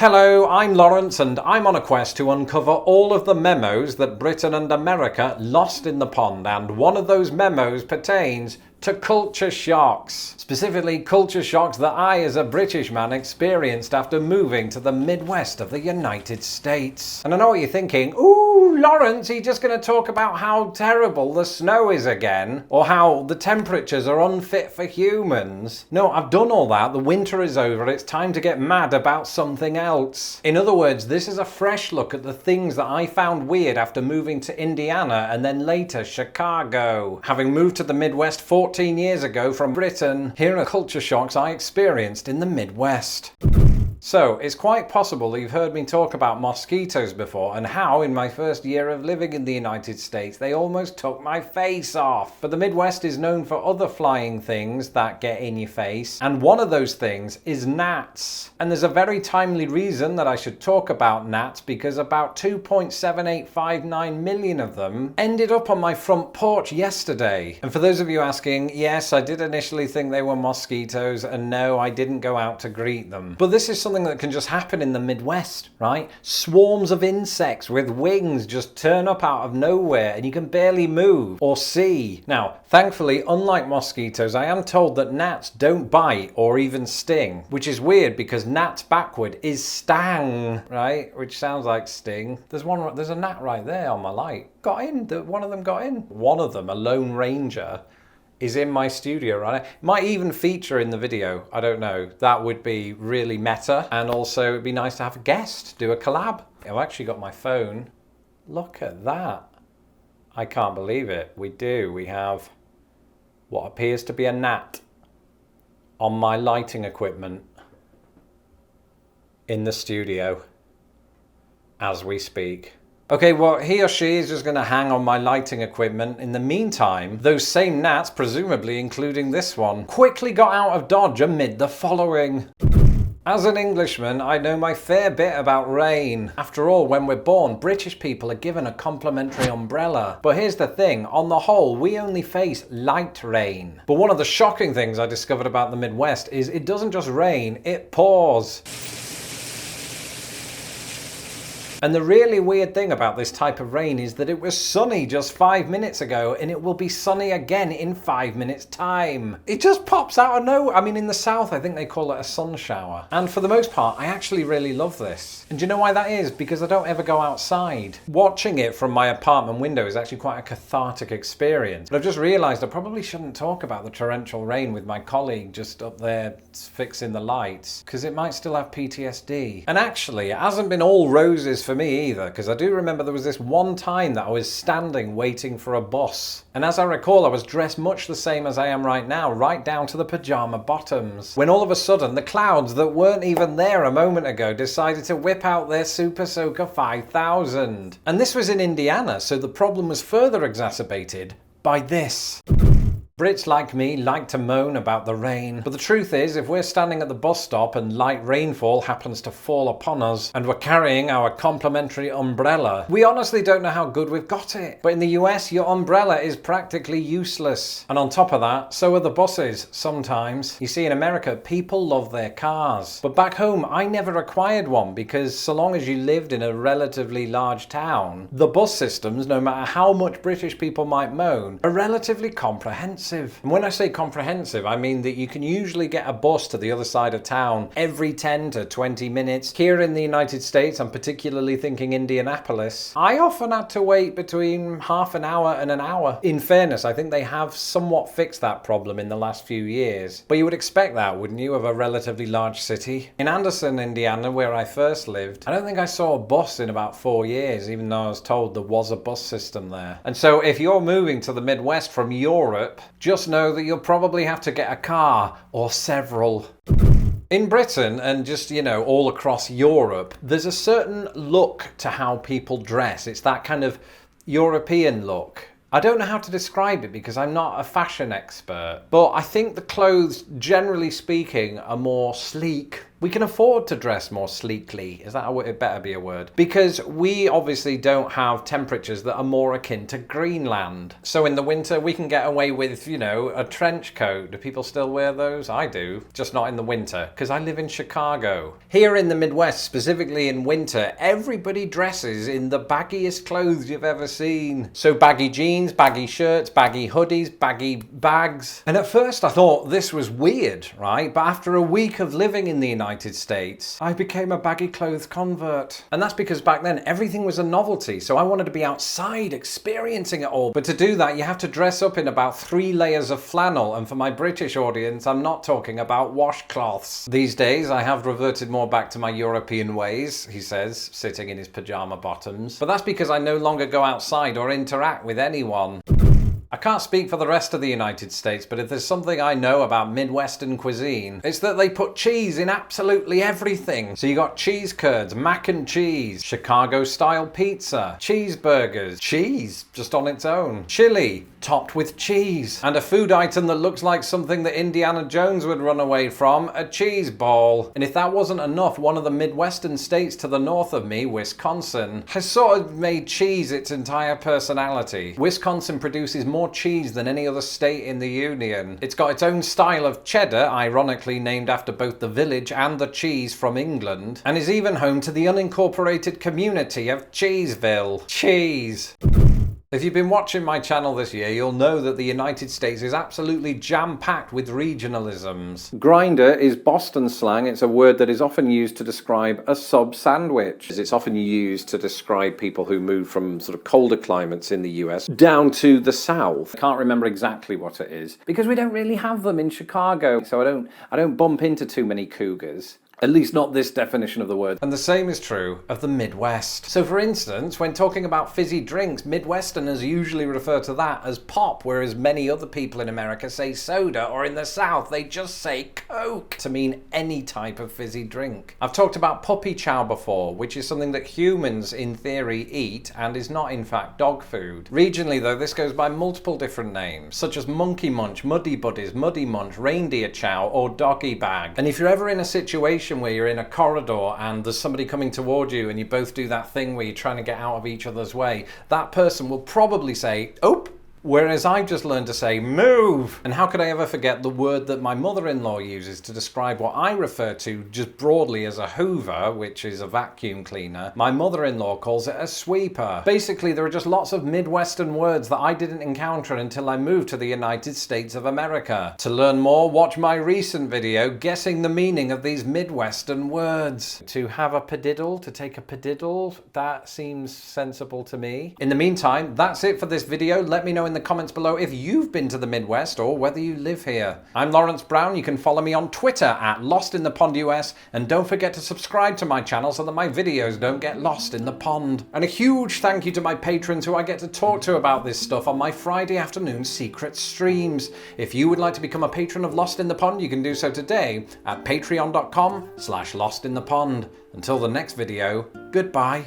Hello, I'm Lawrence and I'm on a quest to uncover all of the memos that Britain and America lost in the pond, and one of those memos pertains to culture shocks. Specifically, culture shocks that I, as a British man, experienced after moving to the Midwest of the United States. And I know what you're thinking, ooh, Lawrence, he's just going to talk about how terrible the snow is again, or how the temperatures are unfit for humans. No, I've done all that, the winter is over, it's time to get mad about something else. In other words, this is a fresh look at the things that I found weird after moving to Indiana and then later Chicago. Having moved to the Midwest 14 years ago from Britain, here are culture shocks I experienced in the Midwest. So, it's quite possible that you've heard me talk about mosquitoes before and how in my first year of living in the United States they almost took my face off. But the Midwest is known for other flying things that get in your face, and one of those things is gnats. And there's a very timely reason that I should talk about gnats, because about 2.7859 million of them ended up on my front porch yesterday. And for those of you asking, yes, I did initially think they were mosquitoes, and no, I didn't go out to greet them. But this is something that can just happen in the Midwest, right? Swarms of insects with wings just turn up out of nowhere and you can barely move or see. Now, thankfully, unlike mosquitoes, I am told that gnats don't bite or even sting, which is weird because gnats backward is stang, right? Which sounds like sting. There's a gnat right there on my light. Got in, one of them got in. One of them, a Lone Ranger, is in my studio right now. Might even feature in the video, I don't know. That would be really meta, and also it'd be nice to have a guest, do a collab. I've actually got my phone. Look at that. I can't believe it. We have what appears to be a gnat on my lighting equipment in the studio as we speak. Okay, well, he or she is just going to hang on my lighting equipment. In the meantime, those same gnats, presumably including this one, quickly got out of Dodge amid the following. As an Englishman, I know my fair bit about rain. After all, when we're born, British people are given a complimentary umbrella. But here's the thing, on the whole, we only face light rain. But one of the shocking things I discovered about the Midwest is it doesn't just rain, it pours. And the really weird thing about this type of rain is that it was sunny just 5 minutes ago and it will be sunny again in 5 minutes time. It just pops out of nowhere. I mean, in the south, I think they call it a sun shower. And for the most part, I actually really love this. And do you know why that is? Because I don't ever go outside. Watching it from my apartment window is actually quite a cathartic experience. But I've just realized I probably shouldn't talk about the torrential rain with my colleague just up there fixing the lights, because it might still have PTSD. And actually, it hasn't been all roses for me either, because I do remember there was this one time that I was standing waiting for a bus, and as I recall I was dressed much the same as I am right now, right down to the pajama bottoms, when all of a sudden the clouds that weren't even there a moment ago decided to whip out their Super Soaker 5000. And this was in Indiana, so the problem was further exacerbated by this. Brits like me like to moan about the rain, but the truth is, if we're standing at the bus stop and light rainfall happens to fall upon us and we're carrying our complimentary umbrella, we honestly don't know how good we've got it. But in the US, your umbrella is practically useless. And on top of that, so are the buses sometimes. You see, in America, people love their cars. But back home, I never acquired one because so long as you lived in a relatively large town, the bus systems, no matter how much British people might moan, are relatively comprehensive. And when I say comprehensive, I mean that you can usually get a bus to the other side of town every 10 to 20 minutes. Here in the United States, I'm particularly thinking Indianapolis, I often had to wait between half an hour and an hour. In fairness, I think they have somewhat fixed that problem in the last few years. But you would expect that, wouldn't you, of a relatively large city? In Anderson, Indiana, where I first lived, I don't think I saw a bus in about 4 years, even though I was told there was a bus system there. And so if you're moving to the Midwest from Europe, just know that you'll probably have to get a car or several. In Britain and just, all across Europe, there's a certain look to how people dress. It's that kind of European look. I don't know how to describe it because I'm not a fashion expert, but I think the clothes, generally speaking, are more sleek, We can afford to dress more sleekly. Is that it better be a word? Because we obviously don't have temperatures that are more akin to Greenland. So in the winter we can get away with, you know, a trench coat. Do people still wear those? I do. Just not in the winter, because I live in Chicago. Here in the Midwest, specifically in winter, everybody dresses in the baggiest clothes you've ever seen. So baggy jeans, baggy shirts, baggy hoodies, baggy bags. And at first I thought this was weird, right? But after a week of living in the United States, I became a baggy clothes convert. And that's because back then everything was a novelty, so I wanted to be outside experiencing it all. But to do that you have to dress up in about 3 layers of flannel, and for my British audience I'm not talking about washcloths. These days I have reverted more back to my European ways, he says, sitting in his pyjama bottoms. But that's because I no longer go outside or interact with anyone. I can't speak for the rest of the United States, but if there's something I know about Midwestern cuisine, it's that they put cheese in absolutely everything. So you got cheese curds, mac and cheese, Chicago-style pizza, cheeseburgers, cheese just on its own, chili topped with cheese, and a food item that looks like something that Indiana Jones would run away from, a cheese ball. And if that wasn't enough, one of the Midwestern states to the north of me, Wisconsin, has sort of made cheese its entire personality. Wisconsin produces more cheese than any other state in the union. It's got its own style of cheddar, ironically named after both the village and the cheese from England, and is even home to the unincorporated community of Cheeseville. Cheese. If you've been watching my channel this year, you'll know that the United States is absolutely jam-packed with regionalisms. Grinder is Boston slang. It's a word that is often used to describe a sub sandwich. It's often used to describe people who move from sort of colder climates in the US down to the south. I can't remember exactly what it is because we don't really have them in Chicago, so I don't bump into too many cougars. At least not this definition of the word. And the same is true of the Midwest. So for instance, when talking about fizzy drinks, Midwesterners usually refer to that as pop, whereas many other people in America say soda, or in the South they just say Coke to mean any type of fizzy drink. I've talked about puppy chow before, which is something that humans in theory eat and is not in fact dog food. Regionally though, this goes by multiple different names, such as monkey munch, muddy buddies, muddy munch, reindeer chow, or doggy bag. And if you're ever in a situation where you're in a corridor and there's somebody coming toward you and you both do that thing where you're trying to get out of each other's way, that person will probably say, "Oop." Whereas I've just learned to say, move! And how could I ever forget the word that my mother-in-law uses to describe what I refer to just broadly as a hoover, which is a vacuum cleaner. My mother-in-law calls it a sweeper. Basically, there are just lots of Midwestern words that I didn't encounter until I moved to the United States of America. To learn more, watch my recent video, guessing the meaning of these Midwestern words. To have a padiddle, to take a padiddle, that seems sensible to me. In the meantime, that's it for this video. Let me know in the comments below if you've been to the Midwest or whether you live here. I'm Lawrence Brown. You can follow me on Twitter at LostInThePondUS, and don't forget to subscribe to my channel so that my videos don't get lost in the pond. And a huge thank you to my patrons who I get to talk to about this stuff on my Friday afternoon secret streams. If you would like to become a patron of Lost in the Pond, you can do so today at patreon.com/LostInThePond. Until the next video, goodbye.